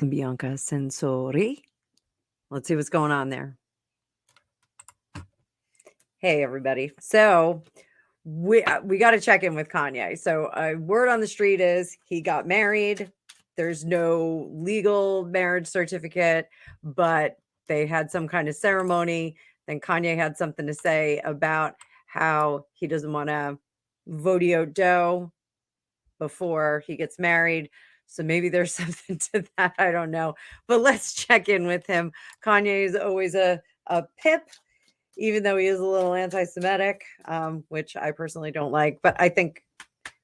Bianca Sensori. Let's see what's going on there. Hey, everybody. So we got to check in with Kanye. So word on the street is he got married. There's no legal marriage certificate, but they had some kind of ceremony. Then Kanye had something to say about how he doesn't want to vote dough before he gets married. So maybe there's something to that. I don't know. But let's check in with him. Kanye is always a pip, even though he is a little anti-Semitic, which I personally don't like. But I think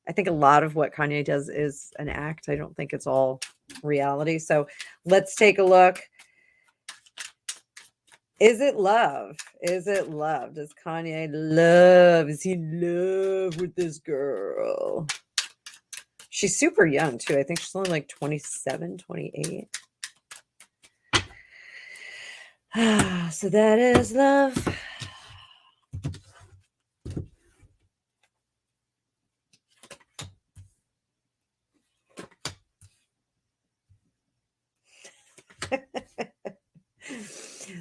a lot of what Kanye does is an act. I don't think it's all reality. So let's take a look. Is it love? Is it love? Does Kanye love? Is he in love with this girl? She's super young, too. I think she's only like 27, 28. So that is love.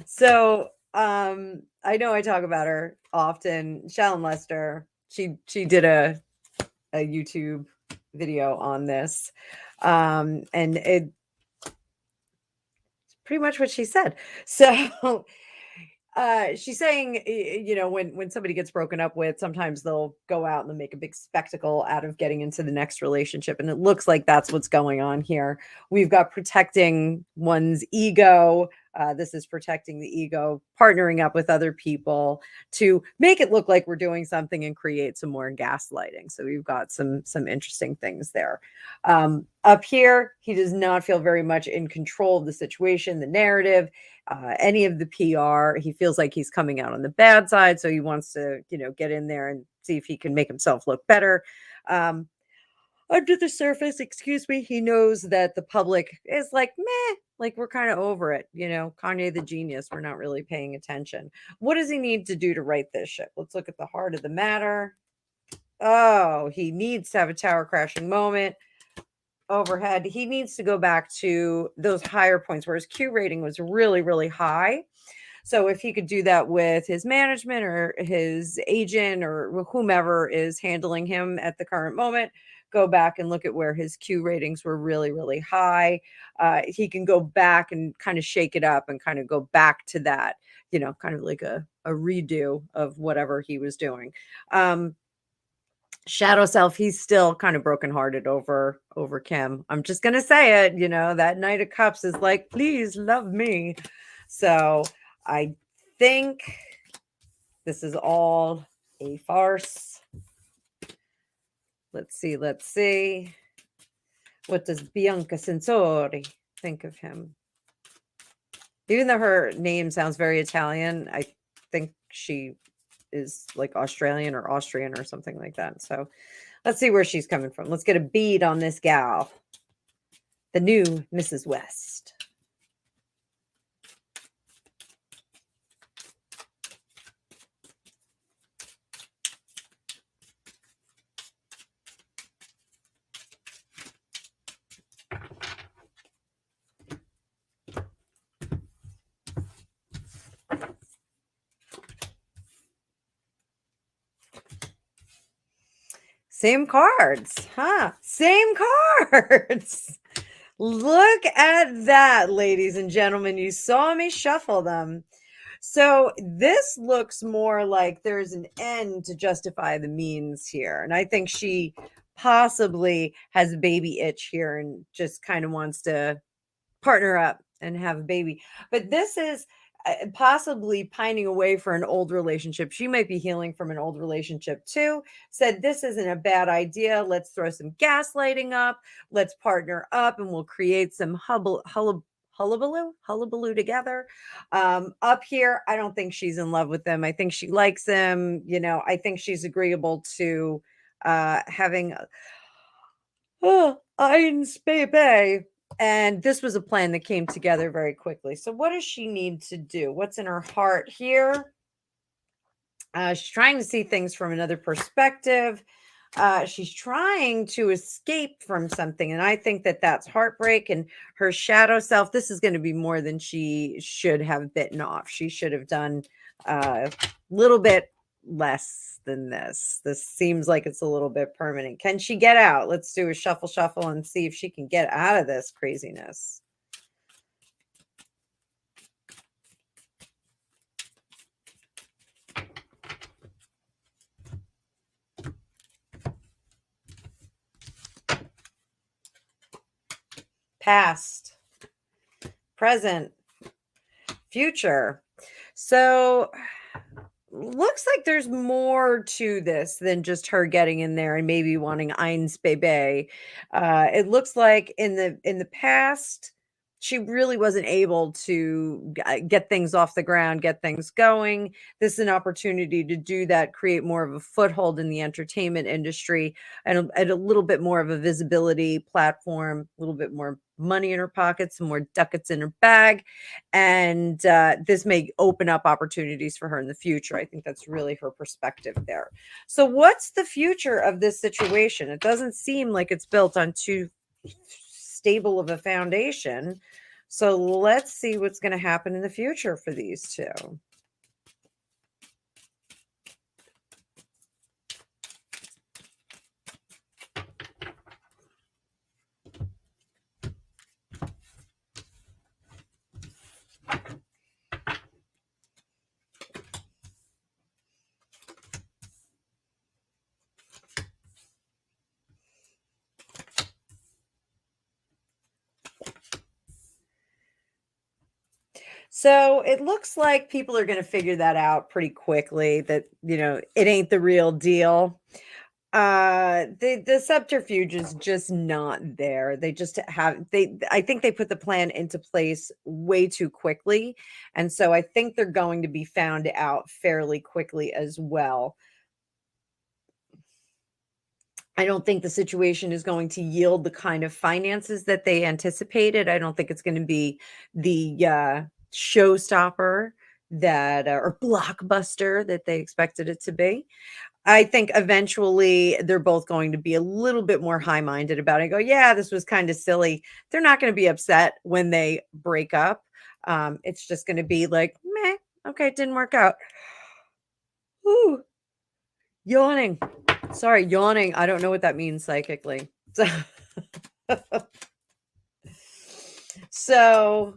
So I know I talk about her often. Shallon Lester, she did a YouTube video on this. And it's pretty much what she said. So she's saying, when somebody gets broken up with, sometimes they'll go out and they'll make a big spectacle out of getting into the next relationship. And it looks like that's what's going on here. We've got protecting one's ego. This is protecting the ego, partnering up with other people to make it look like we're doing something and create some more gaslighting. So we've got some interesting things there. Up here, he does not feel very much in control of the situation, the narrative, any of the PR. He feels like he's coming out on the bad side, so he wants to, get in there and see if he can make himself look better. Under the surface, excuse me, he knows that the public is like, meh, like we're kind of over it. Kanye the genius, we're not really paying attention. What does he need to do to right this ship? Let's look at the heart of the matter. Oh, he needs to have a tower crashing moment overhead. He needs to go back to those higher points where his Q rating was really, really high. So if he could do that with his management or his agent or whomever is handling him at the current moment, go back and look at where his Q ratings were really, really high. He can go back and kind of shake it up and kind of go back to that, kind of like a redo of whatever he was doing. Shadow self, he's still kind of brokenhearted over Kim. I'm just gonna say it, that Knight of Cups is like, please love me. So I think this is all a farce. Let's see. What does Bianca Sensori think of him? Even though her name sounds very Italian, I think she is like Australian or Austrian or something like that. So let's see where she's coming from. Let's get a bead on this gal. The new Mrs. West. Same cards, huh? Same cards. Look at that, ladies and gentlemen. You saw me shuffle them. So this looks more like there's an end to justify the means here. And I think she possibly has a baby itch here and just kind of wants to partner up and have a baby. But this is possibly pining away for an old relationship. She might be healing from an old relationship too. Said this isn't a bad idea. Let's throw some gaslighting up. Let's partner up and we'll create some hullabaloo together. Up here, I don't think she's in love with him. I think she likes him. I think she's agreeable to having Eins Baby. And this was a plan that came together very quickly. So what does she need to do? What's in her heart here? She's trying to see things from another perspective. She's trying to escape from something, and I think that that's heartbreak and her shadow self. This is going to be more than she should have bitten off. She should have done a little bit less than this. This seems like it's a little bit permanent. Can she get out? Let's do a shuffle and see if she can get out of this craziness. Past, present, future. So looks like there's more to this than just her getting in there and maybe wanting Eins Bebe. It looks like in the past, she really wasn't able to get things off the ground, get things going. This is an opportunity to do that, create more of a foothold in the entertainment industry and a little bit more of a visibility platform, a little bit more money in her pocket, some more ducats in her bag. And this may open up opportunities for her in the future. I think that's really her perspective there. So what's the future of this situation? It doesn't seem like it's built on too stable of a foundation. So let's see what's going to happen in the future for these two. So it looks like people are going to figure that out pretty quickly, that, it ain't the real deal. The subterfuge is just not there. They just have I think they put the plan into place way too quickly. And so I think they're going to be found out fairly quickly as well. I don't think the situation is going to yield the kind of finances that they anticipated. I don't think it's going to be the showstopper that or blockbuster that they expected it to be. I think eventually they're both going to be a little bit more high-minded about it. Go, yeah, this was kind of silly. They're not going to be upset when they break up. It's just going to be like, meh, okay, it didn't work out. Ooh, yawning. Sorry, yawning. I don't know what that means psychically. So,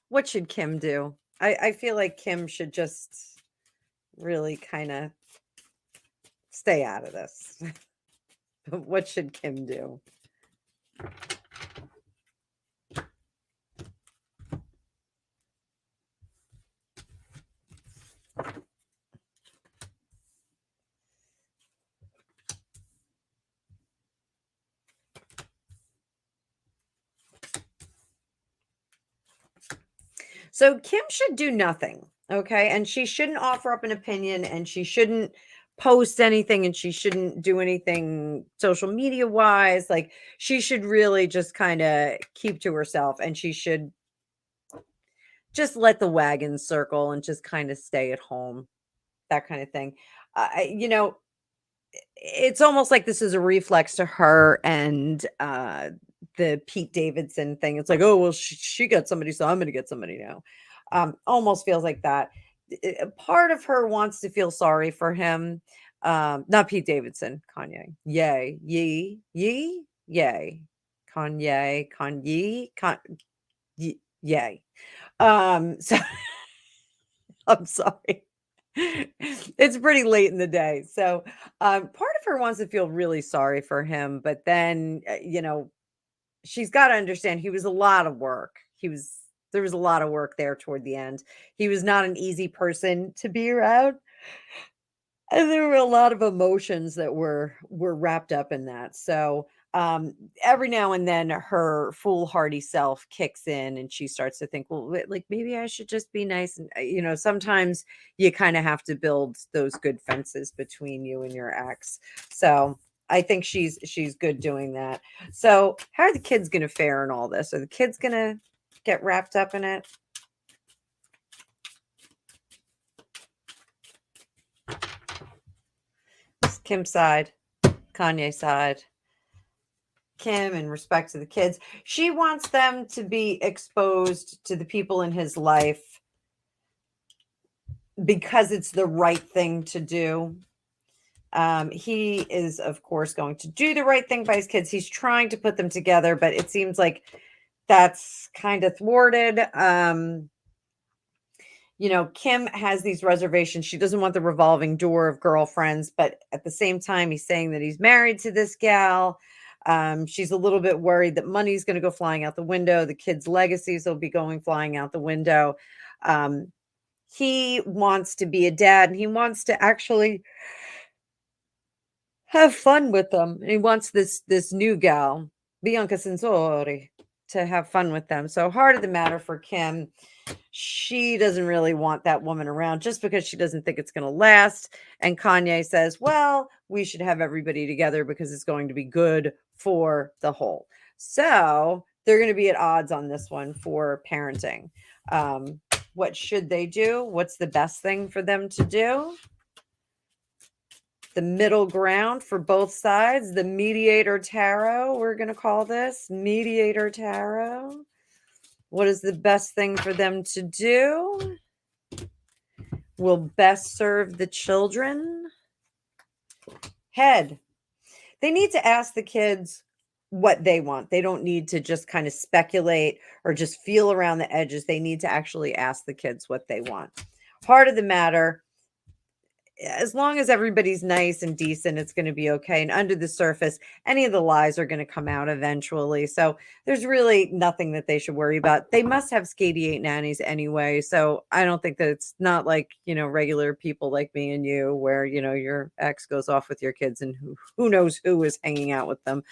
what should Kim do? I feel like Kim should just really kind of stay out of this. What should Kim do? So Kim should do nothing, okay? And she shouldn't offer up an opinion, and she shouldn't post anything, and she shouldn't do anything social media wise. Like, she should really just kind of keep to herself, and she should just let the wagon circle and just kind of stay at home, that kind of thing. It's almost like this is a reflex to her and the Pete Davidson thing. It's like, oh well, she got somebody, so I'm going to get somebody now. Almost feels like that. Part of her wants to feel sorry for him. Not Pete Davidson, Kanye. Yay, yay, Kanye, yay. So I'm sorry. It's pretty late in the day. So, part of her wants to feel really sorry for him, but then, she's got to understand he was a lot of work. There was a lot of work there toward the end. He was not an easy person to be around. And there were a lot of emotions that were wrapped up in that. So, every now and then her foolhardy self kicks in and she starts to think, well, like maybe I should just be nice. And, sometimes you kind of have to build those good fences between you and your ex. So I think she's good doing that. So how are the kids going to fare in all this? Are the kids going to get wrapped up in it? Kim's side, Kanye's side. Kim, in respect to the kids, she wants them to be exposed to the people in his life because it's the right thing to do. He is, of course, going to do the right thing by his kids. He's trying to put them together, but it seems like that's kind of thwarted. Kim has these reservations. She doesn't want the revolving door of girlfriends, but at the same time, he's saying that he's married to this gal. She's a little bit worried that money's going to go flying out the window. The kids' legacies will be going flying out the window. He wants to be a dad, and he wants to actually have fun with them. And he wants this new gal, Bianca Sensori, to have fun with them. So heart of the matter for Kim, she doesn't really want that woman around just because she doesn't think it's going to last. And Kanye says, well, we should have everybody together because it's going to be good for the whole. So they're going to be at odds on this one for parenting. What should they do? What's the best thing for them to do? The middle ground for both sides, the mediator tarot, we're going to call this mediator tarot. What is the best thing for them to do? Will best serve the children? Head. They need to ask the kids what they want. They don't need to just kind of speculate or just feel around the edges. They need to actually ask the kids what they want. Heart of the matter, as long as everybody's nice and decent, it's going to be okay. And under the surface, any of the lies are going to come out eventually. So there's really nothing that they should worry about. They must have Skady 8 nannies anyway. So I don't think that it's not like, regular people like me and you where, your ex goes off with your kids and who knows who is hanging out with them.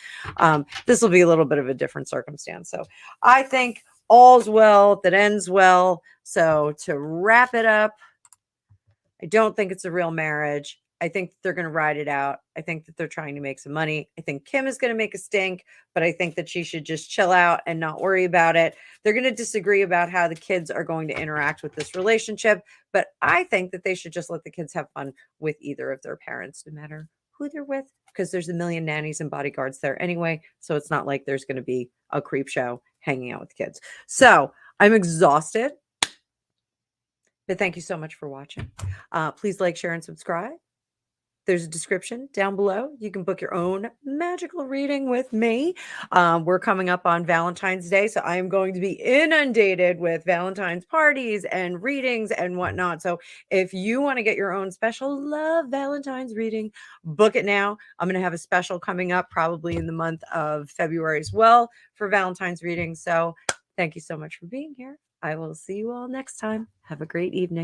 This will be a little bit of a different circumstance. So I think all's well that ends well. So to wrap it up, I don't think it's a real marriage. I think they're going to ride it out. I think that they're trying to make some money. I think Kim is going to make a stink, but I think that she should just chill out and not worry about it. They're going to disagree about how the kids are going to interact with this relationship, but I think that they should just let the kids have fun with either of their parents, no matter who they're with, because there's a million nannies and bodyguards there anyway. So it's not like there's going to be a creep show hanging out with kids. So I'm exhausted. But thank you so much for watching. Please like, share, and subscribe. There's a description down below. You can book your own magical reading with me. We're coming up on Valentine's Day, so I am going to be inundated with Valentine's parties and readings and whatnot. So if you want to get your own special love Valentine's reading, book it now. I'm going to have a special coming up probably in the month of February as well for Valentine's reading. So thank you so much for being here. I will see you all next time. Have a great evening.